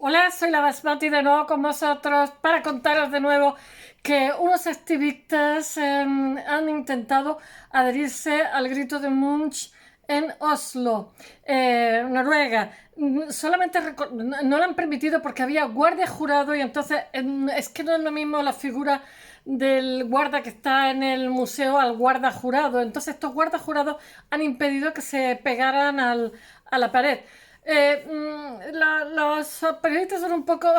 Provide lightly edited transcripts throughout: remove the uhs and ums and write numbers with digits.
Hola, soy la Basmati de nuevo con vosotros para contaros de nuevo que unos activistas han intentado adherirse al grito de Munch en Oslo, Noruega. Solamente no lo han permitido porque había guardia jurado y entonces es que no es lo mismo la figura del guarda que está en el museo al guarda jurado. Entonces estos guardas jurados han impedido que se pegaran a la pared. Los periodistas son un poco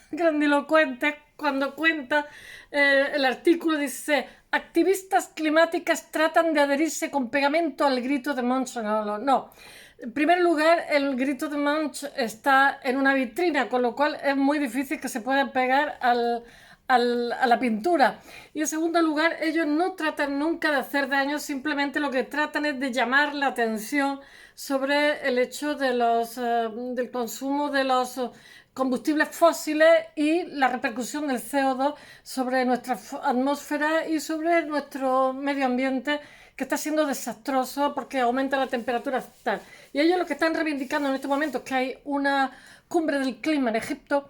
grandilocuentes cuando cuenta el artículo. Dice: activistas climáticas tratan de adherirse con pegamento al grito de Munch. No. En primer lugar, el grito de Munch está en una vitrina, con lo cual es muy difícil que se pueda pegar a la pintura. Y en segundo lugar, ellos no tratan nunca de hacer daño, simplemente lo que tratan es de llamar la atención sobre el hecho del consumo de los combustibles fósiles y la repercusión del CO2 sobre nuestra atmósfera y sobre nuestro medio ambiente, que está siendo desastroso porque aumenta la temperatura tal. Y ellos lo que están reivindicando en este momento es que hay una cumbre del clima en Egipto,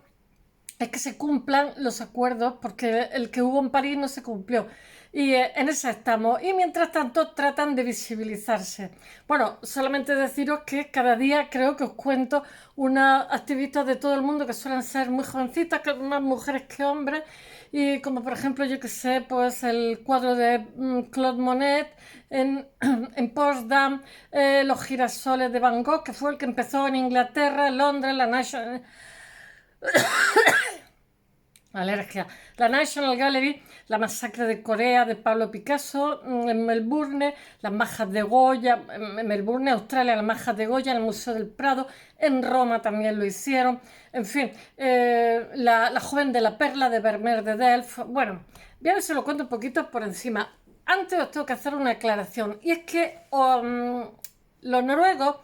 es que se cumplan los acuerdos, porque el que hubo en París no se cumplió. Y en esa estamos. Y mientras tanto tratan de visibilizarse. Bueno, solamente deciros que cada día creo que os cuento unas activistas de todo el mundo que suelen ser muy jovencitas, más mujeres que hombres. Y como por ejemplo, yo que sé, pues el cuadro de Claude Monet en Potsdam, los girasoles de Van Gogh, que fue el que empezó en Inglaterra, en Londres, alergia. La National Gallery, la masacre de Corea de Pablo Picasso, en Melbourne, las majas de Goya, en Melbourne, Australia, las majas de Goya, en el Museo del Prado, en Roma también lo hicieron, en fin, la joven de la perla de Vermeer de Delft. Bueno, voy a ver si lo cuento un poquito por encima. Antes os tengo que hacer una aclaración, y es que los noruegos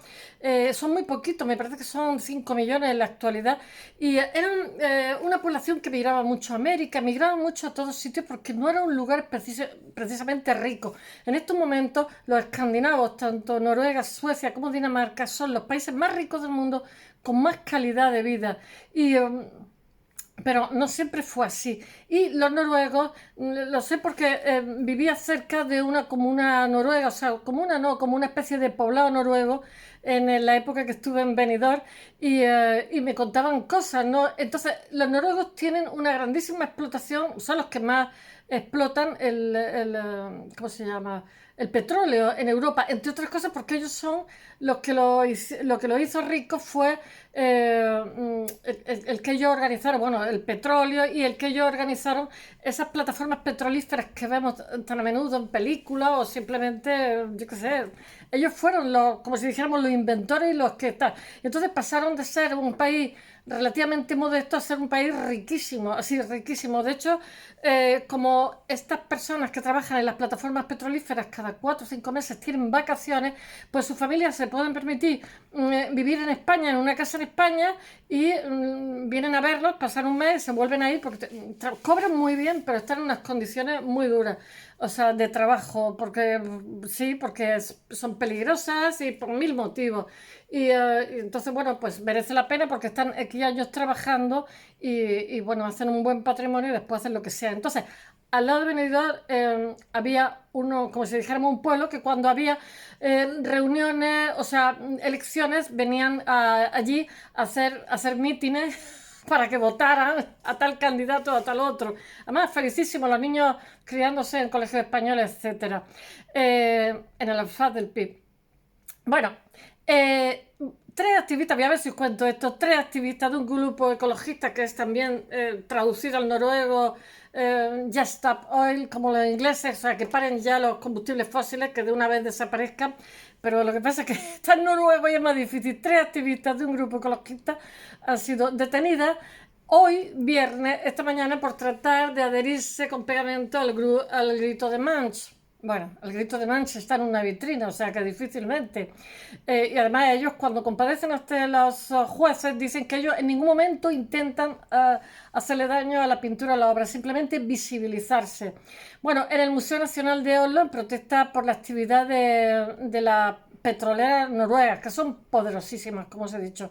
son muy poquitos, me parece que son 5 millones en la actualidad, y eran una población que migraba mucho a América, migraba mucho a todos sitios porque no era un lugar precisamente rico. En estos momentos los escandinavos, tanto Noruega, Suecia como Dinamarca, son los países más ricos del mundo con más calidad de vida. Y pero no siempre fue así. Y los noruegos, lo sé porque vivía cerca de una comuna noruega, o sea, comuna no, como una especie de poblado noruego en la época que estuve en Benidorm, y me contaban cosas, ¿no? Entonces, los noruegos tienen una grandísima explotación, son los que más explotan ¿cómo se llama? El petróleo en Europa, entre otras cosas porque ellos son lo que lo hizo rico fue el que ellos organizaron, bueno, el petróleo, y el que ellos organizaron esas plataformas petrolíferas que vemos tan a menudo en películas o simplemente, yo qué sé, ellos fueron como si dijéramos, los inventores y los que tal. Entonces pasaron de ser un país relativamente modesto a ser un país riquísimo, así riquísimo. De hecho, como estas personas que trabajan en las plataformas petrolíferas cada 4 o 5 meses tienen vacaciones, pues sus familias se pueden permitir vivir en España, en una casa en España, y vienen a verlos, pasan un mes, se vuelven a ir porque cobran muy bien, pero están en unas condiciones muy duras, o sea, de trabajo, porque sí, porque son peligrosas y por mil motivos. Y entonces, bueno, pues merece la pena porque están aquí años trabajando bueno, hacen un buen patrimonio y después hacen lo que sea. Entonces, al lado de Benidorm había uno, como si dijéramos un pueblo, que cuando había reuniones, o sea, elecciones, venían allí a hacer mítines para que votaran a tal candidato o a tal otro. Además, felicísimo, los niños criándose en colegios españoles, etcétera, en el Alfaz del PIB. Bueno, tres activistas, voy a ver si os cuento esto, tres activistas de un grupo ecologista que es también traducido al noruego, Just Stop Oil, como los ingleses, o sea, que paren ya los combustibles fósiles, que de una vez desaparezcan. Pero lo que pasa es que está en noruego y es más difícil. Tres activistas de un grupo ecologista han sido detenidas hoy, viernes, esta mañana, por tratar de adherirse con pegamento al grito de Munch. Bueno, el grito de Munch está en una vitrina, o sea que difícilmente. Y además ellos, cuando compadecen ante los jueces, dicen que ellos en ningún momento intentan hacerle daño a la pintura o a la obra, simplemente visibilizarse. Bueno, en el Museo Nacional de Oslo, en protesta por la actividad de la petrolera noruega, que son poderosísimas, como os he dicho,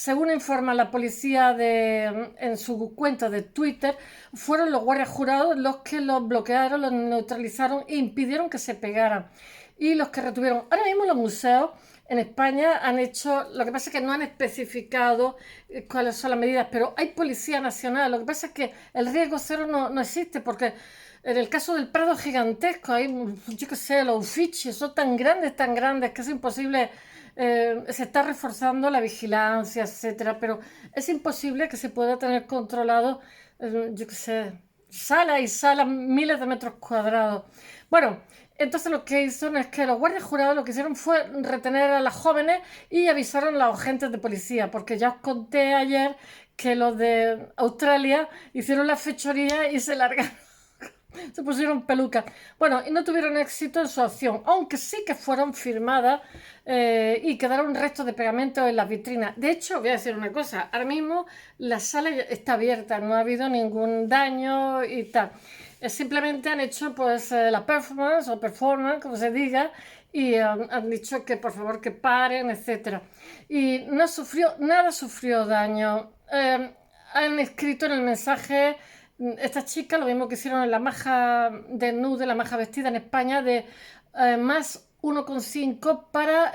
Según informa la policía en su cuenta de Twitter, fueron los guardias jurados los que los bloquearon, los neutralizaron e impidieron que se pegaran. Y los que retuvieron. Ahora mismo los museos en España han hecho, lo que pasa es que no han especificado cuáles son las medidas, pero hay policía nacional. Lo que pasa es que el riesgo cero no existe, porque en el caso del Prado gigantesco, hay, yo qué sé, los Uffizi son tan grandes que es imposible. Se está reforzando la vigilancia, etcétera, pero es imposible que se pueda tener controlado, yo qué sé, sala y sala, miles de metros cuadrados. Bueno, entonces lo que hicieron es que los guardias jurados lo que hicieron fue retener a las jóvenes y avisaron a los agentes de policía, porque ya os conté ayer que los de Australia hicieron la fechoría y se largaron. Se pusieron pelucas. Bueno, y no tuvieron éxito en su acción, aunque sí que fueron firmadas y quedaron restos de pegamento en las vitrinas. De hecho, voy a decir una cosa, ahora mismo la sala está abierta, no ha habido ningún daño y tal. Simplemente han hecho pues la performance, como se diga, y han dicho que por favor que paren, etcétera. Y nada sufrió daño. Han escrito en el mensaje estas chicas, lo mismo que hicieron en la maja de nude, la maja vestida en España, de más 1,5 para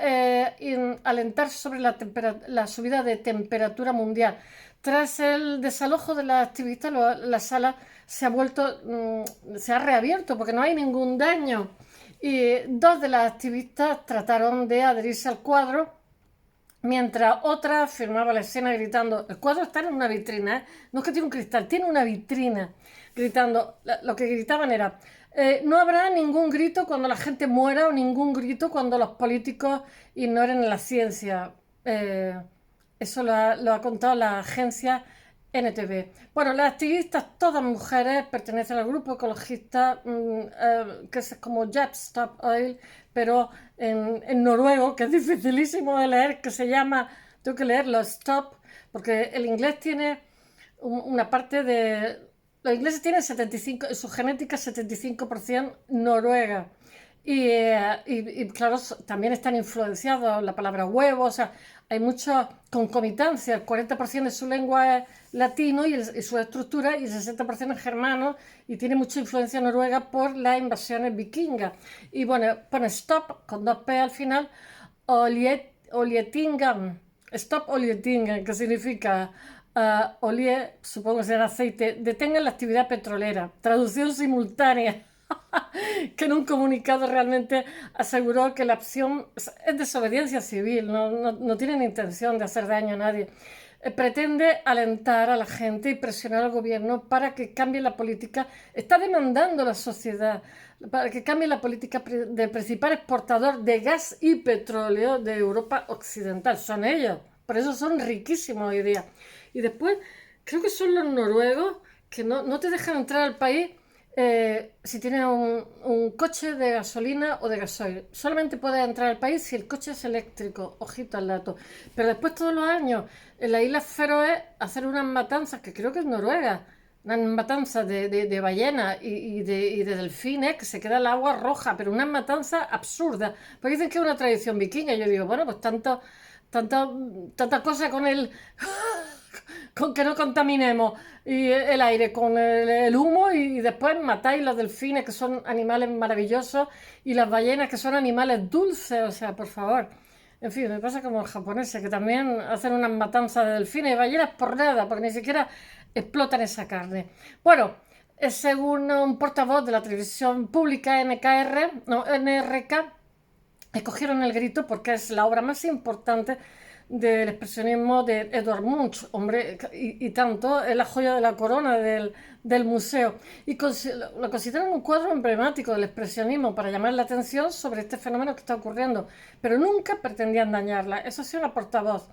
alentar sobre la subida de temperatura mundial. Tras el desalojo de las activistas, la sala se ha reabierto porque no hay ningún daño. Y dos de las activistas trataron de adherirse al cuadro, mientras otra firmaba la escena gritando. El cuadro está en una vitrina, no es que tiene un cristal, tiene una vitrina, gritando. Lo que gritaban era: no habrá ningún grito cuando la gente muera o ningún grito cuando los políticos ignoren la ciencia. Eso lo ha contado la agencia NTV. Bueno, las activistas, todas mujeres, pertenecen al grupo ecologista que es como Just Stop Oil, pero en noruego, que es dificilísimo de leer, que se llama, tengo que leerlo, Stop, porque el inglés tiene una parte de... Los ingleses tienen 75, su genética es 75% noruega. Y claro, también están influenciados la palabra huevo, o sea, hay mucha concomitancia. El 40% de su lengua es latino y su estructura, y el 60% es germano, y tiene mucha influencia noruega por las invasiones vikingas. Y bueno, pone stop con 2P al final, Olietingan, stop Olietingan, que significa olie, supongo que será aceite, detengan la actividad petrolera. Traducción simultánea. Que en un comunicado realmente aseguró que la acción es desobediencia civil, no tienen intención de hacer daño a nadie. Pretende alentar a la gente y presionar al gobierno para que cambie la política. Está demandando la sociedad para que cambie la política del principal exportador de gas y petróleo de Europa Occidental. Son ellos, por eso son riquísimos hoy día. Y después, creo que son los noruegos que no te dejan entrar al país si tienes un coche de gasolina o de gasoil. Solamente puedes entrar al país si el coche es eléctrico, ojito al dato. Pero después, todos los años, en las Islas Feroe hacen unas matanzas, que creo que es Noruega, unas matanzas de ballenas y de delfines, que se queda el agua roja, pero unas matanzas absurdas, porque dicen que es una tradición vikinga. Y yo digo, bueno, pues tanta cosa con que no contaminemos y el aire con el humo, y después matáis los delfines, que son animales maravillosos, y las ballenas, que son animales dulces, o sea, por favor. En fin, me pasa como los japoneses, que también hacen unas matanzas de delfines y ballenas por nada, porque ni siquiera explotan esa carne. Bueno, según un portavoz de la televisión pública NRK, escogieron el grito porque es la obra más importante del expresionismo de Edvard Munch, hombre, y tanto, es la joya de la corona del museo, y lo consideran un cuadro emblemático del expresionismo para llamar la atención sobre este fenómeno que está ocurriendo, pero nunca pretendían dañarla. Eso ha sido la portavoz.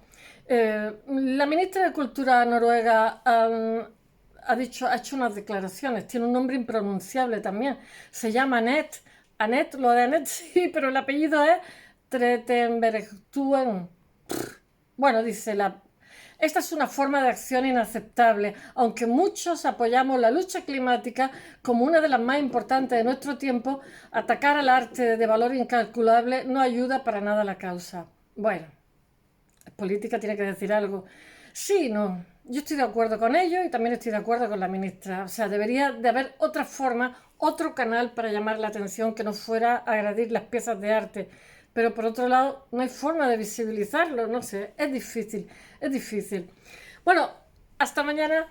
La ministra de Cultura noruega ha hecho unas declaraciones, tiene un nombre impronunciable también, se llama Annette, lo de Annette sí, pero el apellido es Tretenbergtuen. Bueno, dice esta es una forma de acción inaceptable, aunque muchos apoyamos la lucha climática como una de las más importantes de nuestro tiempo. Atacar al arte de valor incalculable no ayuda para nada a la causa. Bueno, política tiene que decir algo. Sí, no. Yo estoy de acuerdo con ello y también estoy de acuerdo con la ministra. O sea, debería de haber otra forma, otro canal para llamar la atención que no fuera agredir las piezas de arte. Pero por otro lado, no hay forma de visibilizarlo, no sé, es difícil, es difícil. Bueno, hasta mañana.